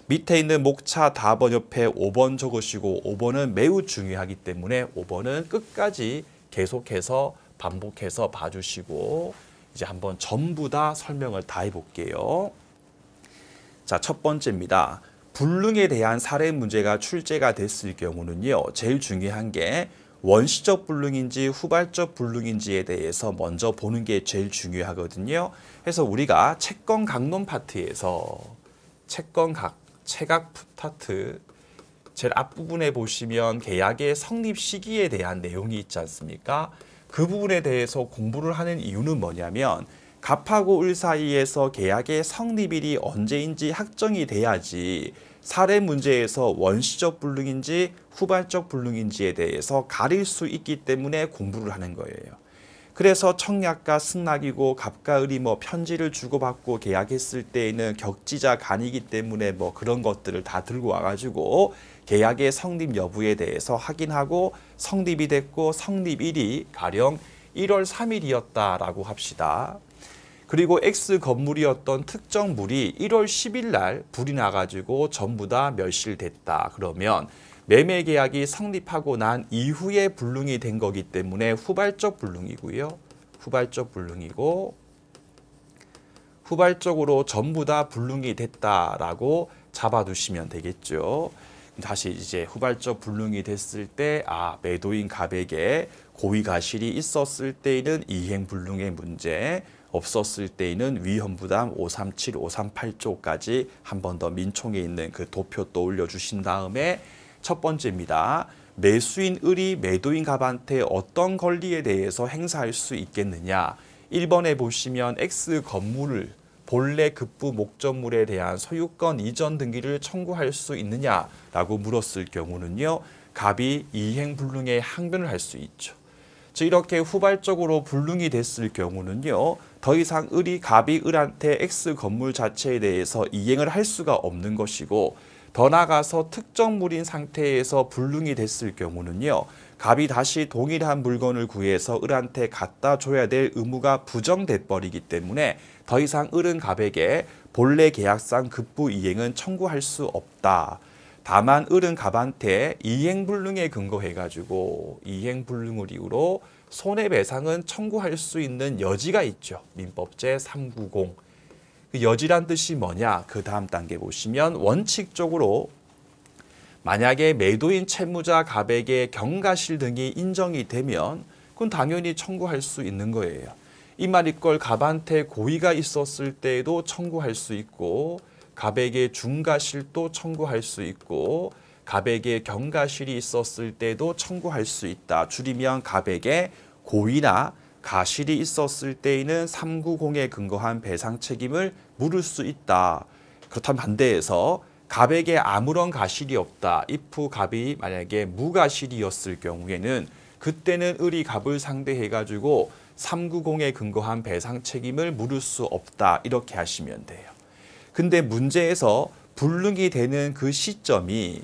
밑에 있는 목차 답번 옆에 5번 적으시고 5번은 매우 중요하기 때문에 5번은 끝까지 계속해서 반복해서 봐주시고 이제 한번 전부 다 설명을 다 해볼게요. 자, 첫 번째입니다. 불능에 대한 사례 문제가 출제가 됐을 경우는요. 제일 중요한 게 원시적 불능인지 후발적 불능인지에 대해서 먼저 보는 게 제일 중요하거든요. 그래서 우리가 채권 강론 파트에서 채각 파트 제일 앞부분에 보시면 계약의 성립 시기에 대한 내용이 있지 않습니까? 그 부분에 대해서 공부를 하는 이유는 뭐냐면 갑하고 을 사이에서 계약의 성립일이 언제인지 확정이 돼야지 사례 문제에서 원시적 불능인지 후발적 불능인지에 대해서 가릴 수 있기 때문에 공부를 하는 거예요. 그래서 청약과 승낙이고 갑과 을이 편지를 주고받고 계약했을 때에는 격지자 간이기 때문에 그런 것들을 다 들고 와가지고 계약의 성립 여부에 대해서 확인하고 성립이 됐고 성립일이 가령 1월 3일이었다라고 합시다. 그리고 X 건물이었던 특정 물이 1월 10일 날 불이 나가지고 전부 다 멸실됐다. 그러면 매매 계약이 성립하고 난 이후에 불능이 된 거기 때문에 후발적 불능이고요. 후발적 불능이고 후발적으로 전부 다 불능이 됐다라고 잡아두시면 되겠죠. 다시 이제 후발적 불능이 됐을 때 매도인 갑에게 고의가실이 있었을 때에는 이행불능의 문제, 없었을 때에는 위험부담 537, 538조까지 한 번 더 민총에 있는 그 도표 또 올려주신 다음에 첫 번째입니다. 매수인 을이 매도인 갑한테 어떤 권리에 대해서 행사할 수 있겠느냐. 1번에 보시면 X 건물을 본래 급부 목적물에 대한 소유권 이전 등기를 청구할 수 있느냐라고 물었을 경우는요. 갑이 이행불능의 항변을 할 수 있죠. 즉 이렇게 후발적으로 불능이 됐을 경우는요. 더 이상 갑이 을한테 X 건물 자체에 대해서 이행을 할 수가 없는 것이고 더 나아가서 특정 물인 상태에서 불능이 됐을 경우는요. 갑이 다시 동일한 물건을 구해서 을한테 갖다 줘야 될 의무가 부정돼 버리기 때문에 더 이상 을은 갑에게 본래 계약상 급부 이행은 청구할 수 없다. 다만 을은 갑한테 이행불능에 근거해가지고 이행불능을 이유로 손해배상은 청구할 수 있는 여지가 있죠. 민법제 390. 그 여지란 뜻이 뭐냐? 그 다음 단계 보시면 원칙적으로 만약에 매도인 채무자 갑에게 경가실 등이 인정이 되면 그건 당연히 청구할 수 있는 거예요. 이 말일걸 갑한테 고의가 있었을 때에도 청구할 수 있고 갑에게 중과실도 청구할 수 있고 갑에게 경과실이 있었을 때도 청구할 수 있다. 줄이면 갑에게 고의나 가실이 있었을 때에는 390에 근거한 배상 책임을 물을 수 있다. 그렇다면 반대해서 갑에게 아무런 가실이 없다. if 갑이 만약에 무가실이었을 경우에는 그때는 을이 갑을 상대해가지고 390에 근거한 배상 책임을 물을 수 없다. 이렇게 하시면 돼요. 근데 문제에서 불능이 되는 그 시점에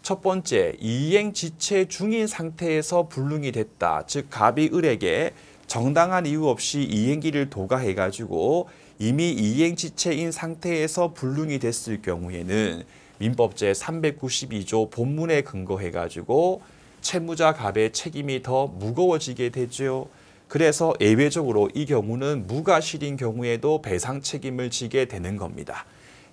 첫 번째, 이행 지체 중인 상태에서 불능이 됐다. 즉 갑이 을에게 정당한 이유 없이 이행기를 도가해가지고 이미 이행 지체인 상태에서 불능이 됐을 경우에는 민법제 392조 본문에 근거해가지고 채무자 갑의 책임이 더 무거워지게 되죠. 그래서 예외적으로 이 경우는 무가실인 경우에도 배상 책임을 지게 되는 겁니다.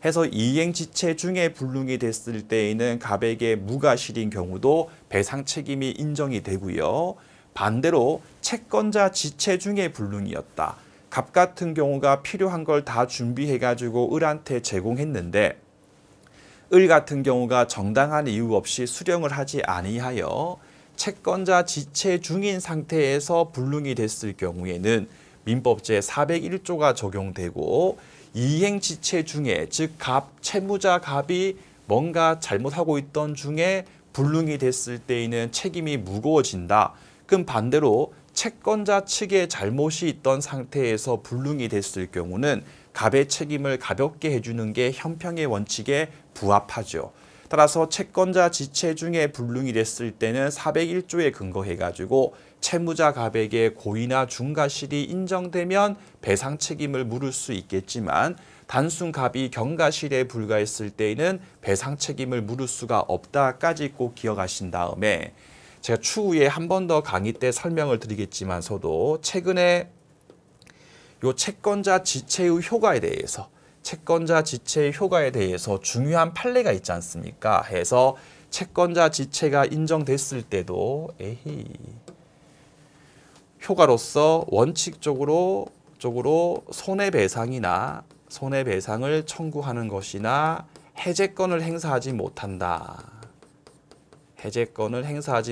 해서 이행지체 중에 불능이 됐을 때에는 갑에게 무가실인 경우도 배상 책임이 인정이 되고요. 반대로 채권자 지체 중에 불능이었다. 갑 같은 경우가 필요한 걸 다 준비해가지고 을한테 제공했는데 을 같은 경우가 정당한 이유 없이 수령을 하지 아니하여 채권자 지체 중인 상태에서 불능이 됐을 경우에는 민법제 401조가 적용되고 이행지체 중에 즉 채무자 갑이 뭔가 잘못하고 있던 중에 불능이 됐을 때에는 책임이 무거워진다. 그럼 반대로 채권자 측에 잘못이 있던 상태에서 불능이 됐을 경우는 갑의 책임을 가볍게 해주는 게 형평의 원칙에 부합하죠. 따라서 채권자 지체 중에 불능이 됐을 때는 401조에 근거해가지고 채무자 갑에게 고의나 중과실이 인정되면 배상 책임을 물을 수 있겠지만 단순 갑이 경과실에 불과했을 때에는 배상 책임을 물을 수가 없다까지 꼭 기억하신 다음에 제가 추후에 한 번 더 강의 때 설명을 드리겠지만서도 최근에 요 채권자 지체의 효과에 대해서 중요한 판례가 있지 않습니까? 해서 채권자 지체가 인정됐을 때도 효과로서 원칙적으로 손해배상을 청구하는 것이나 해제권을 행사하지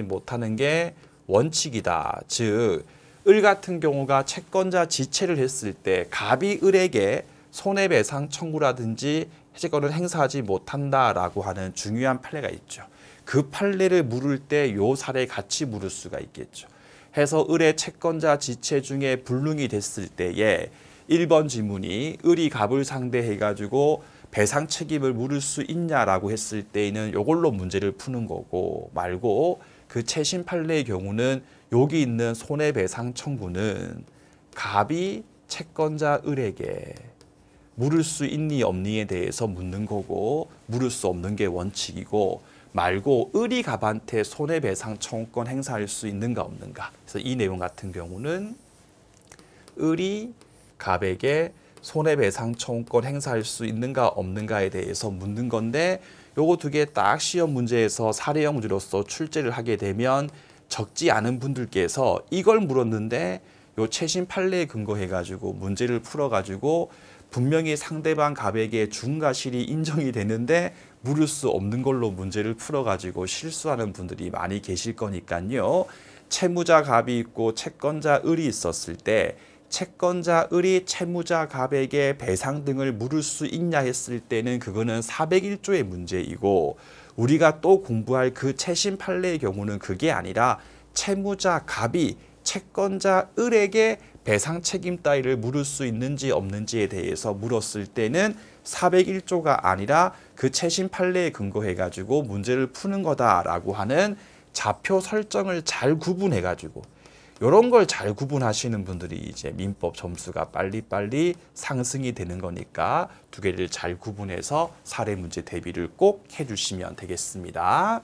못하는 게 원칙이다. 즉, 을 같은 경우가 채권자 지체를 했을 때 갑이 을에게 손해배상 청구라든지 해제권을 행사하지 못한다라고 하는 중요한 판례가 있죠. 그 판례를 물을 때 요 사례 같이 물을 수가 있겠죠. 해서 을의 채권자 지체 중에 불능이 됐을 때에 1번 지문이 을이 갑을 상대해가지고 배상 책임을 물을 수 있냐라고 했을 때에는 요걸로 문제를 푸는 거고 말고 그 채심 판례의 경우는 여기 있는 손해배상 청구는 갑이 채권자 을에게 물을 수 있니 없니에 대해서 묻는 거고 물을 수 없는 게 원칙이고 말고 을이 갑한테 손해배상 청구권 행사할 수 있는가 없는가. 그래서 이 내용 같은 경우는 을이 갑에게 손해배상 청구권 행사할 수 있는가 없는가에 대해서 묻는 건데 요거 두 개 딱 시험 문제에서 사례형 문제로서 출제를 하게 되면 적지 않은 분들께서 이걸 물었는데 요 최신 판례에 근거해가지고 문제를 풀어가지고 분명히 상대방 갑에게 중과실이 인정이 되는데 물을 수 없는 걸로 문제를 풀어가지고 실수하는 분들이 많이 계실 거니까요. 채무자 갑이 있고 채권자 을이 있었을 때 채권자 을이 채무자 갑에게 배상 등을 물을 수 있냐 했을 때는 그거는 401조의 문제이고 우리가 또 공부할 그 채심 판례의 경우는 그게 아니라 채무자 갑이 채권자 을에게 배상 책임 따위를 물을 수 있는지 없는지에 대해서 물었을 때는 401조가 아니라 그 채심 판례에 근거해가지고 문제를 푸는 거다라고 하는 좌표 설정을 잘 구분해가지고 이런 걸 잘 구분하시는 분들이 이제 민법 점수가 빨리빨리 상승이 되는 거니까 두 개를 잘 구분해서 사례 문제 대비를 꼭 해주시면 되겠습니다.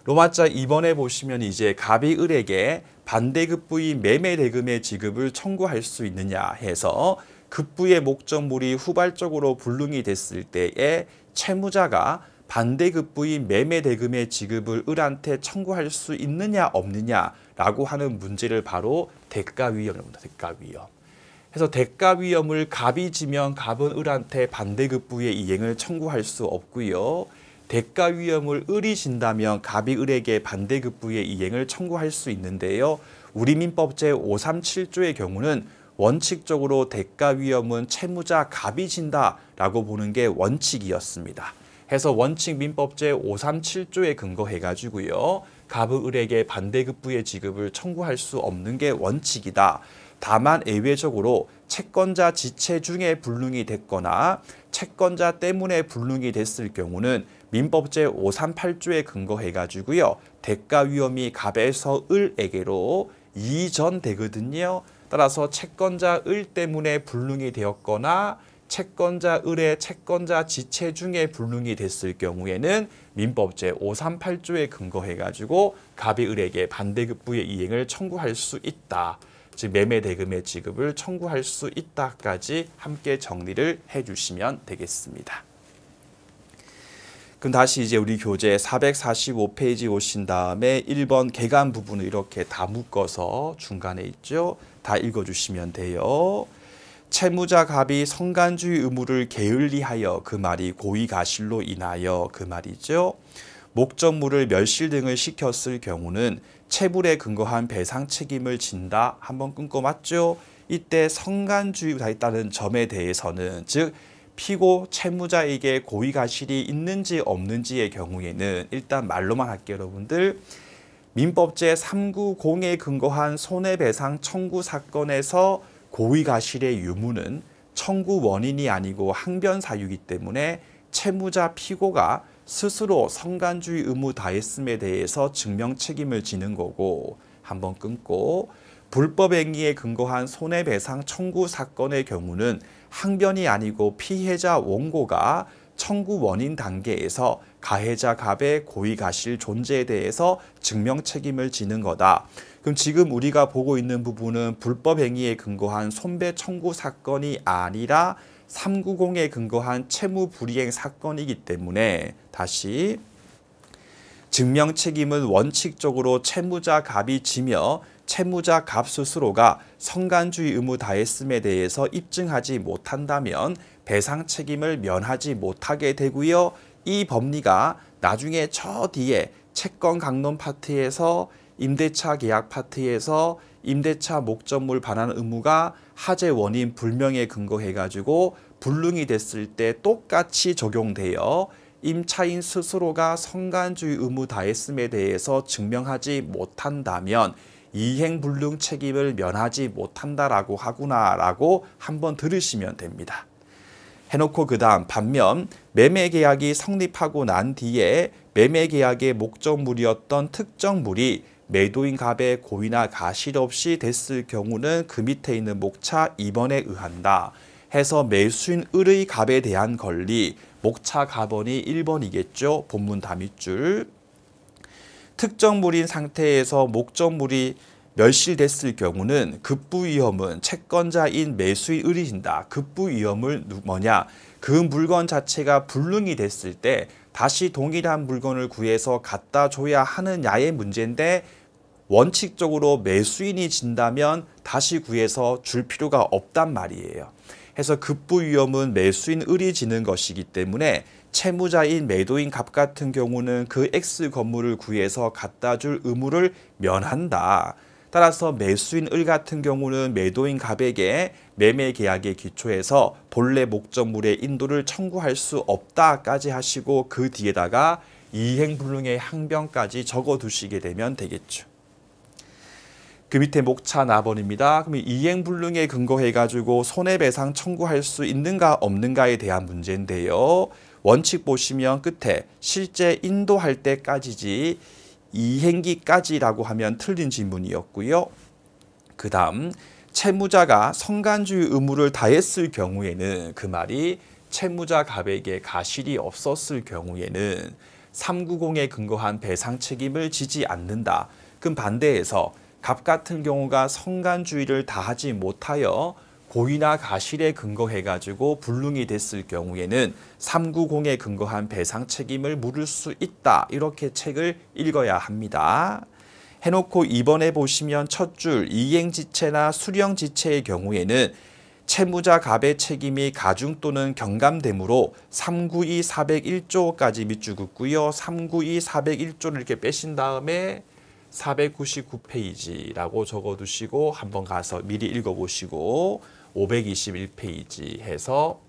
로마자 2번에 보시면 이제 갑이 을에게 반대급부인 매매대금의 지급을 청구할 수 있느냐 해서 급부의 목적물이 후발적으로 불능이 됐을 때에 채무자가 반대급부인 매매대금의 지급을 을한테 청구할 수 있느냐 없느냐라고 하는 문제를 바로 대가위험입니다. 대가위험. 그래서 대가위험을 갑이 지면 갑은 을한테 반대급부의 이행을 청구할 수 없고요. 대가위험을 을이 진다면 갑이 을에게 반대급부의 이행을 청구할 수 있는데요. 우리 민법 제537조의 경우는 원칙적으로 대가위험은 채무자 갑이 진다라고 보는 게 원칙이었습니다. 해서 원칙 민법 제537조에 근거해가지고요. 갑의 을에게 반대급부의 지급을 청구할 수 없는 게 원칙이다. 다만 예외적으로 채권자 지체 중에 불능이 됐거나 채권자 때문에 불능이 됐을 경우는 민법 제538조에 근거해가지고요. 대가위험이 갑에서 을에게로 이전되거든요. 따라서 채권자 을 때문에 불능이 되었거나 채권자 을의 채권자 지체 중에 불능이 됐을 경우에는 민법 제538조에 근거해가지고 갑이 을에게 반대급부의 이행을 청구할 수 있다. 즉 매매대금의 지급을 청구할 수 있다까지 함께 정리를 해주시면 되겠습니다. 그럼 다시 이제 우리 교재 445페이지 오신 다음에 1번 개간 부분을 이렇게 다 묶어서 중간에 있죠. 다 읽어주시면 돼요. 채무자 갑이 성간주의 의무를 게을리하여 그 말이 고의가실로 인하여 그 말이죠. 목적물을 멸실 등을 시켰을 경우는 채불에 근거한 배상 책임을 진다. 한번 끊고 맞죠? 이때 성간주의가 있다는 점에 대해서는 즉 피고 채무자에게 고의가실이 있는지 없는지의 경우에는 일단 말로만 할게요. 여러분들. 민법 제390에 근거한 손해배상 청구 사건에서 고의가실의 유무는 청구 원인이 아니고 항변사유이기 때문에 채무자 피고가 스스로 성간주의 의무 다했음에 대해서 증명 책임을 지는 거고 한번 끊고 불법 행위에 근거한 손해배상 청구 사건의 경우는 항변이 아니고 피해자 원고가 청구 원인 단계에서 가해자 갑의 고의 가실 존재에 대해서 증명 책임을 지는 거다. 그럼 지금 우리가 보고 있는 부분은 불법 행위에 근거한 손배 청구 사건이 아니라 390에 근거한 채무 불이행 사건이기 때문에 다시 증명 책임은 원칙적으로 채무자 갑이 지며 채무자 갑 스스로가 성간주의 의무 다했음에 대해서 입증하지 못한다면 배상 책임을 면하지 못하게 되고요. 이 법리가 나중에 저 뒤에 채권 강론 파트에서 임대차 계약 파트에서 임대차 목적물 반환 의무가 하재 원인 불명에 근거해가지고 불능이 됐을 때 똑같이 적용되어 임차인 스스로가 성간주의 의무 다했음에 대해서 증명하지 못한다면 이행불능 책임을 면하지 못한다라고 하구나라고 한번 들으시면 됩니다. 해놓고 그 다음 반면 매매계약이 성립하고 난 뒤에 매매계약의 목적물이었던 특정물이 매도인 갑의 고의나 가실 없이 됐을 경우는 그 밑에 있는 목차 2번에 의한다. 해서 매수인 을의 갑에 대한 권리, 목차 가번이 1번이겠죠. 본문 다밑줄. 특정물인 상태에서 목적물이 멸실됐을 경우는 급부위험은 채권자인 매수인 을이신다. 급부위험을 뭐냐? 그 물건 자체가 불능이 됐을 때 다시 동일한 물건을 구해서 갖다 줘야 하느냐의 문제인데 원칙적으로 매수인이 진다면 다시 구해서 줄 필요가 없단 말이에요. 해서 급부위험은 매수인 을이 지는 것이기 때문에 채무자인 매도인 갑 같은 경우는 그 X 건물을 구해서 갖다 줄 의무를 면한다. 따라서 매수인 을 같은 경우는 매도인 갑에게 매매 계약에 기초해서 본래 목적물의 인도를 청구할 수 없다까지 하시고 그 뒤에다가 이행불능의 항변까지 적어두시게 되면 되겠죠. 그 밑에 목차 나번입니다. 그럼 이행불능에 근거해가지고 손해배상 청구할 수 있는가 없는가에 대한 문제인데요. 원칙 보시면 끝에 실제 인도할 때까지지 이행기까지라고 하면 틀린 질문이었고요. 그 다음 채무자가 성간주의 의무를 다했을 경우에는 그 말이 채무자 갑에게 가실이 없었을 경우에는 390에 근거한 배상 책임을 지지 않는다. 그럼 반대해서 갑 같은 경우가 성간주의를 다하지 못하여 고의나 가실에 근거해가지고 불능이 됐을 경우에는 390에 근거한 배상 책임을 물을 수 있다. 이렇게 책을 읽어야 합니다. 해놓고 2번에 보시면 첫 줄 이행지체나 수령지체의 경우에는 채무자 갑의 책임이 가중 또는 경감되므로 392 401조까지 밑줄 긋고요. 392 401조를 이렇게 빼신 다음에 499페이지라고 적어두시고 한번 가서 미리 읽어보시고 521페이지 해서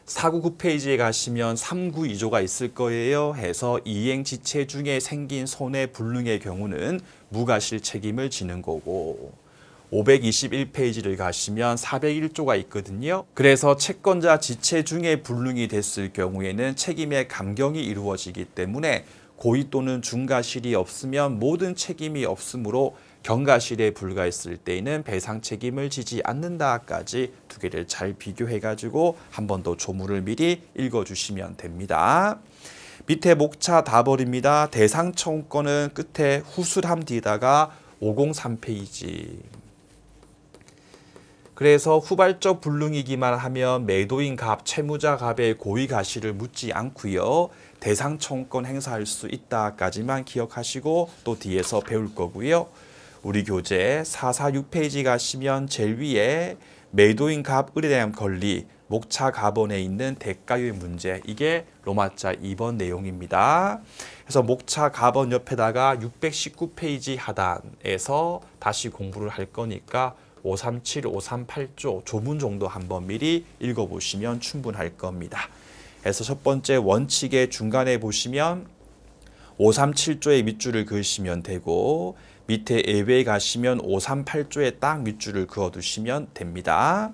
499페이지에 가시면 392조가 있을 거예요. 해서 이행지체 중에 생긴 손해 불능의 경우는 무가실 책임을 지는 거고 521페이지를 가시면 401조가 있거든요. 그래서 채권자 지체 중에 불능이 됐을 경우에는 책임의 감경이 이루어지기 때문에 고의 또는 중가실이 없으면 모든 책임이 없으므로 경가실에 불과했을 때에는 배상 책임을 지지 않는다까지 두 개를 잘 비교해가지고 한 번 더 조문을 미리 읽어주시면 됩니다. 밑에 목차 다벌입니다. 대상 청구권은 끝에 후술함 뒤에다가 503페이지. 그래서 후발적 불능이기만 하면 매도인 갑, 채무자 갑의 고의 가실을 묻지 않고요. 대상 청구권 행사할 수 있다까지만 기억하시고 또 뒤에서 배울 거고요. 우리 교재 446페이지 가시면 제일 위에 매도인 갑 을에 대한 권리, 목차 가번에 있는 대가율 문제, 이게 로마자 2번 내용입니다. 그래서 목차 가번 옆에다가 619페이지 하단에서 다시 공부를 할 거니까 537, 538조 조문 정도 한번 미리 읽어보시면 충분할 겁니다. 그래서 첫 번째 원칙의 중간에 보시면 537조의 밑줄을 그으시면 되고 밑에 예외에 가시면 538조에 딱 밑줄을 그어두시면 됩니다.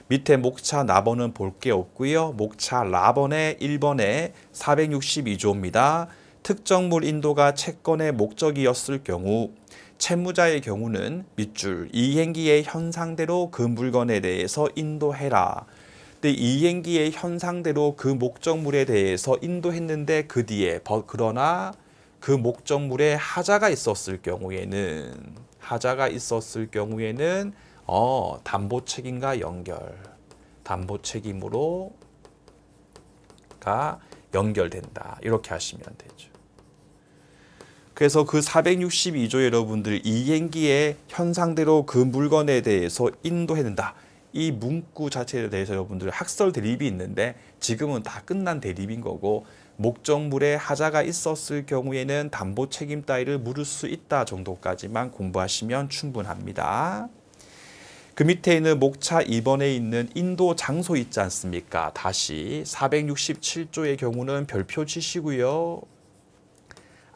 밑에 목차 나번은 볼 게 없고요. 목차 라번의 1번에 462조입니다. 특정물 인도가 채권의 목적이었을 경우 채무자의 경우는 밑줄 이행기의 현상대로 그 물건에 대해서 인도해라. 근데 이행기의 현상대로 그 목적물에 대해서 인도했는데 그 뒤에 그러나 그 목적물에 하자가 있었을 경우에는 담보 책임과 담보 책임으로가 연결된다. 이렇게 하시면 되죠. 그래서 그 462조 여러분들 이행기의 현상대로 그 물건에 대해서 인도해낸다. 이 문구 자체에 대해서 여러분들 학설 대립이 있는데 지금은 다 끝난 대립인 거고 목적물에 하자가 있었을 경우에는 담보 책임 따위를 물을 수 있다 정도까지만 공부하시면 충분합니다. 그 밑에 있는 목차 2번에 있는 인도 장소 있지 않습니까? 다시 467조의 경우는 별표 치시고요.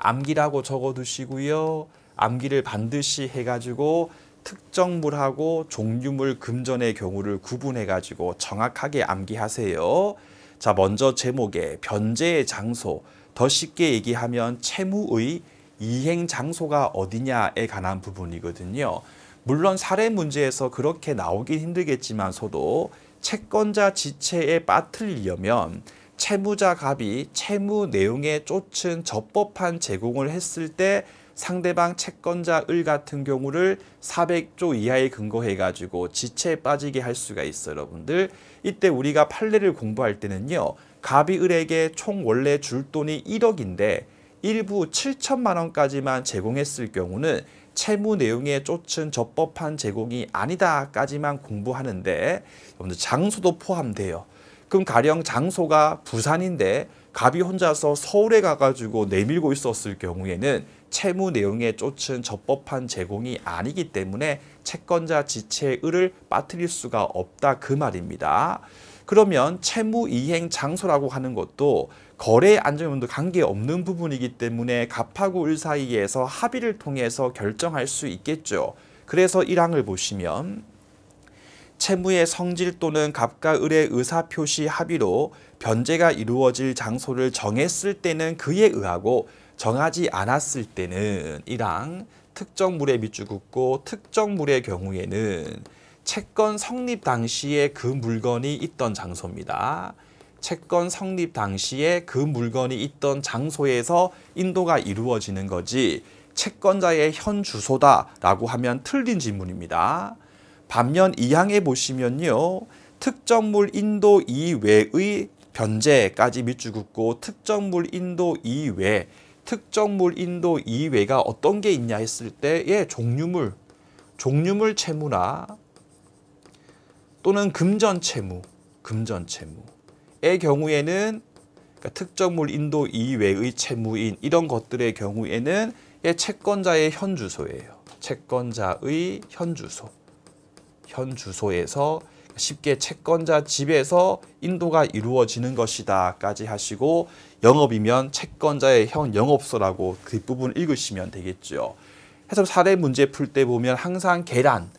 암기라고 적어두시고요. 암기를 반드시 해가지고 특정물하고 종류물 금전의 경우를 구분해가지고 정확하게 암기하세요. 자, 먼저 제목에 변제의 장소, 더 쉽게 얘기하면 채무의 이행 장소가 어디냐에 관한 부분이거든요. 물론 사례 문제에서 그렇게 나오긴 힘들겠지만서도 채권자 지체에 빠뜨리려면 채무자 갑이 채무 내용에 쫓은 적법한 제공을 했을 때 상대방 채권자 을 같은 경우를 400조 이하에 근거해가지고 지체에 빠지게 할 수가 있어요. 여러분들 이때 우리가 판례를 공부할 때는요. 갑이 을에게 총 원래 줄 돈이 1억인데 일부 7천만 원까지만 제공했을 경우는 채무 내용에 쫓은 적법한 제공이 아니다까지만 공부하는데 여러분들 장소도 포함돼요. 그럼 가령 장소가 부산인데 갑이 혼자서 서울에 가가지고 내밀고 있었을 경우에는 채무 내용에 쫓은 적법한 제공이 아니기 때문에 채권자 지체의 을을 빠뜨릴 수가 없다 그 말입니다. 그러면 채무 이행 장소라고 하는 것도 거래 안전운도 관계없는 부분이기 때문에 갑하고 을 사이에서 합의를 통해서 결정할 수 있겠죠. 그래서 1항을 보시면 채무의 성질 또는 갑과 을의 의사표시 합의로 변제가 이루어질 장소를 정했을 때는 그에 의하고 정하지 않았을 때는 1항 특정물에 밑줄 긋고 특정물의 경우에는 채권 성립 당시에 그 물건이 있던 장소입니다. 채권 성립 당시에 그 물건이 있던 장소에서 인도가 이루어지는 거지 채권자의 현 주소다라고 하면 틀린 질문입니다. 반면 2항에 보시면요. 특정물 인도 이외의 변제까지 밑줄 긋고 특정물 인도 이외 특정물 인도 이외가 어떤 게 있냐 했을 때의 종류물 채무나 또는 금전 채무의 경우에는 그러니까 특정물 인도 이외의 채무인 이런 것들의 경우에는 채권자의 현 주소예요. 채권자의 현 주소에서 쉽게 채권자 집에서 인도가 이루어지는 것이다까지 하시고 영업이면 채권자의 현 영업소라고 뒷부분 읽으시면 되겠죠. 해서 사례 문제 풀 때 보면 항상 계란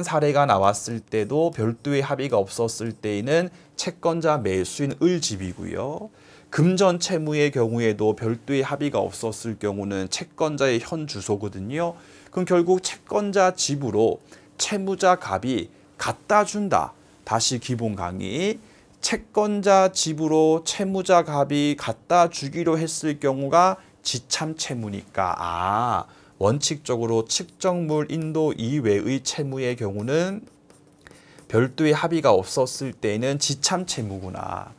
사례가 나왔을 때도 별도의 합의가 없었을 때에는 채권자 매수인 을 집이고요. 금전 채무의 경우에도 별도의 합의가 없었을 경우는 채권자의 현 주소거든요. 그럼 결국 채권자 집으로 채무자 갑이 갖다 준다. 다시 기본 강의. 채권자 집으로 채무자 갑이 갖다 주기로 했을 경우가 지참 채무니까 원칙적으로 측정물 인도 이외의 채무의 경우는 별도의 합의가 없었을 때는 지참 채무구나.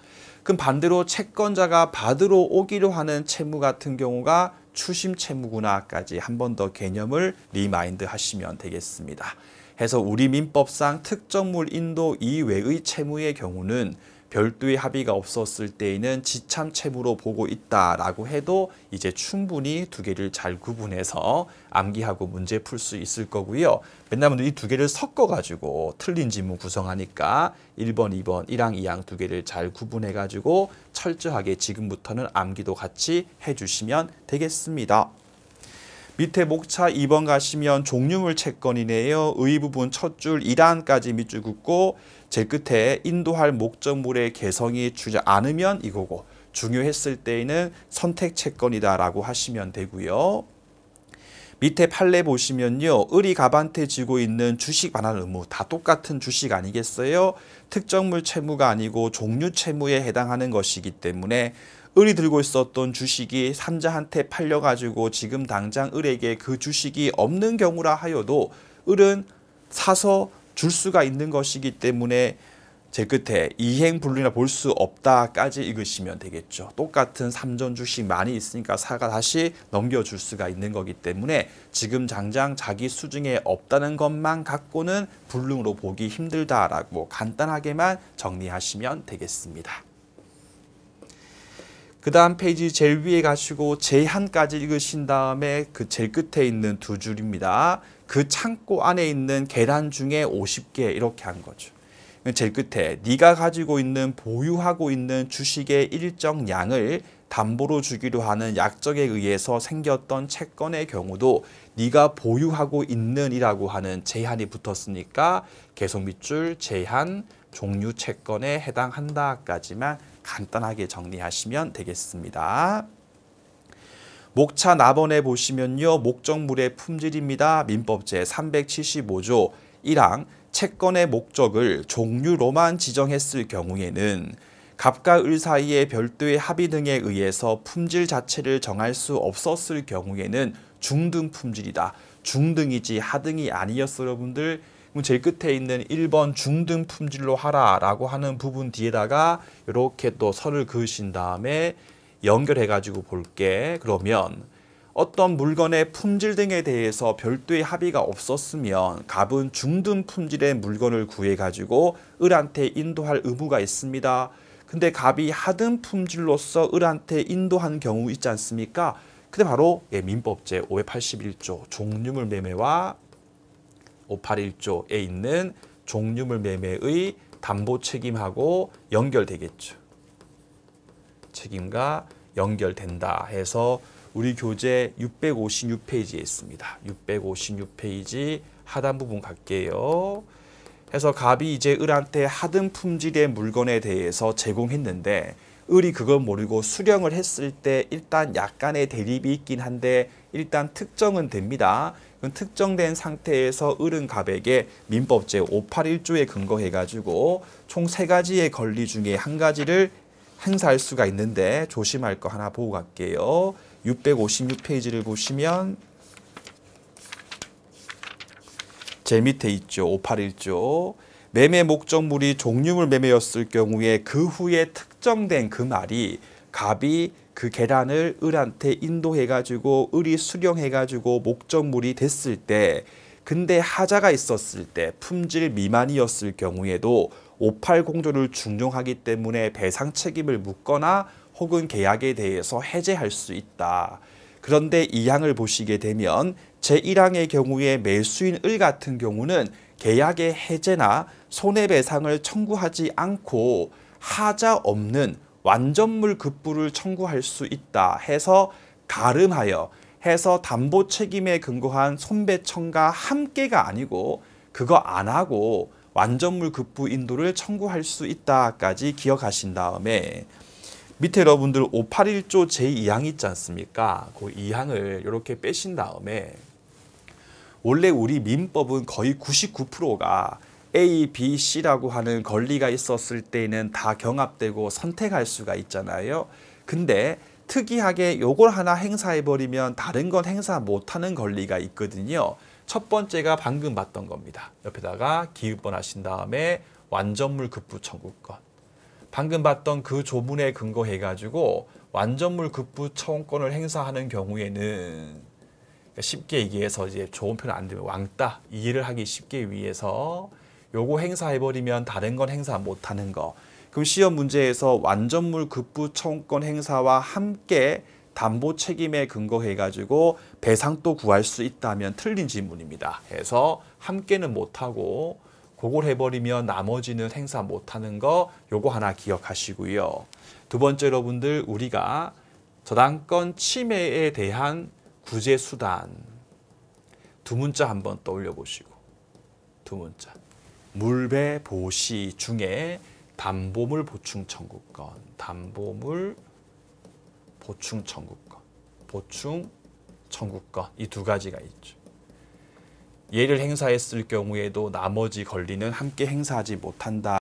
그럼 반대로 채권자가 받으러 오기로 하는 채무 같은 경우가 추심 채무구나까지 한 번 더 개념을 리마인드 하시면 되겠습니다. 해서 우리 민법상 특정물 인도 이외의 채무의 경우는 별도의 합의가 없었을 때에는 지참 채무로 보고 있다라고 해도 이제 충분히 두 개를 잘 구분해서 암기하고 문제 풀 수 있을 거고요. 맨날 이 두 개를 섞어가지고 틀린 지문 구성하니까 1번, 2번, 1항, 2항 두 개를 잘 구분해가지고 철저하게 지금부터는 암기도 같이 해주시면 되겠습니다. 밑에 목차 2번 가시면 종류물 채권이네요. 의 부분 첫 줄 1항까지 밑줄 긋고 제일 끝에 인도할 목적물의 개성이 주지 않으면 이거고 중요했을 때에는 선택 채권이다라고 하시면 되고요. 밑에 판례 보시면요. 을이 갑한테 지고 있는 주식 반환 의무 다 똑같은 주식 아니겠어요? 특정물 채무가 아니고 종류 채무에 해당하는 것이기 때문에 을이 들고 있었던 주식이 삼자한테 팔려가지고 지금 당장 을에게 그 주식이 없는 경우라 하여도 을은 사서 줄 수가 있는 것이기 때문에 제 끝에 이행불능이라 볼 수 없다까지 읽으시면 되겠죠. 똑같은 삼전 주식 많이 있으니까 사가 다시 넘겨줄 수가 있는 거기 때문에 지금 당장 자기 수중에 없다는 것만 갖고는 불능으로 보기 힘들다라고 간단하게만 정리하시면 되겠습니다. 그 다음 페이지 제일 위에 가시고 제한까지 읽으신 다음에 그 제일 끝에 있는 두 줄입니다. 그 창고 안에 있는 계란 중에 50개 이렇게 한 거죠. 제일 끝에 네가 가지고 있는 보유하고 있는 주식의 일정 양을 담보로 주기로 하는 약정에 의해서 생겼던 채권의 경우도 네가 보유하고 있는 이라고 하는 제한이 붙었으니까 계속 밑줄 제한 종류 채권에 해당한다까지만 간단하게 정리하시면 되겠습니다. 목차 나번에 보시면요. 목적물의 품질입니다. 민법 제375조 1항 채권의 목적을 종류로만 지정했을 경우에는 갑과 을 사이의 별도의 합의 등에 의해서 품질 자체를 정할 수 없었을 경우에는 중등 품질이다. 중등이지 하등이 아니었어요, 여러분들. 제일 끝에 있는 1번 중등 품질로 하라라고 하는 부분 뒤에다가 이렇게 또 선을 그으신 다음에 연결해가지고 볼게. 그러면 어떤 물건의 품질 등에 대해서 별도의 합의가 없었으면 갑은 중등 품질의 물건을 구해가지고 을한테 인도할 의무가 있습니다. 근데 갑이 하등 품질로서 을한테 인도한 경우 있지 않습니까? 근데 바로 민법 제581조 종류물 매매와 581조에 있는 종류물 매매의 담보 책임하고 연결되겠죠. 책임과 연결된다 해서 우리 교재 656페이지에 있습니다. 656페이지 하단 부분 갈게요. 해서 갑이 이제 을한테 하등 품질의 물건에 대해서 제공했는데 을이 그걸 모르고 수령을 했을 때 일단 약간의 대립이 있긴 한데 일단 특정은 됩니다. 특정된 상태에서 을은 갑에게 민법 제581조에 근거해가지고 총 3가지의 권리 중에 한 가지를 행사할 수가 있는데 조심할 거 하나 보고 갈게요. 656페이지를 보시면 제일 밑에 있죠. 581조. 매매 목적물이 종류물 매매였을 경우에 그 후에 특정된 그 말이 갑이 그 계란을 을한테 인도해가지고 을이 수령해가지고 목적물이 됐을 때 근데 하자가 있었을 때 품질 미만이었을 경우에도 580조를 준용하기 때문에 배상 책임을 묻거나 혹은 계약에 대해서 해제할 수 있다. 그런데 이 항을 보시게 되면 제1항의 경우에 매수인 을 같은 경우는 계약의 해제나 손해배상을 청구하지 않고 하자 없는 완전물 급부를 청구할 수 있다 해서 가름하여 해서 담보 책임에 근거한 손배청과 함께가 아니고 그거 안 하고 완전물 급부 인도를 청구할 수 있다까지 기억하신 다음에 밑에 여러분들 581조 제2항 있지 않습니까? 그 2항을 이렇게 빼신 다음에 원래 우리 민법은 거의 99%가 A, B, C라고 하는 권리가 있었을 때는 다 경합되고 선택할 수가 있잖아요. 근데 특이하게 요걸 하나 행사해버리면 다른 건 행사 못하는 권리가 있거든요. 첫 번째가 방금 봤던 겁니다. 옆에다가 기읍번 하신 다음에 완전물 급부 청구권. 방금 봤던 그 조문에 근거해가지고 완전물 급부 청구권을 행사하는 경우에는 쉽게 얘기해서 이제 좋은 표현 안 되면 왕따 이해를 하기 쉽게 위해서 요거 행사해버리면 다른 건 행사 못하는 거. 그럼 시험 문제에서 완전물 급부 청구권 행사와 함께 담보 책임에 근거해가지고 배상도 구할 수 있다면 틀린 질문입니다. 해서 함께는 못하고 그걸 해버리면 나머지는 행사 못하는 거 요거 하나 기억하시고요. 두 번째 여러분들 우리가 저당권 침해에 대한 구제 수단 두 문자 한번 떠올려 보시고 두 문자 물배 보시 중에 담보물 보충 청구권 담보물 보충 청구권, 보충 청구권 이 두 가지가 있죠. 얘를 행사했을 경우에도 나머지 권리는 함께 행사하지 못한다.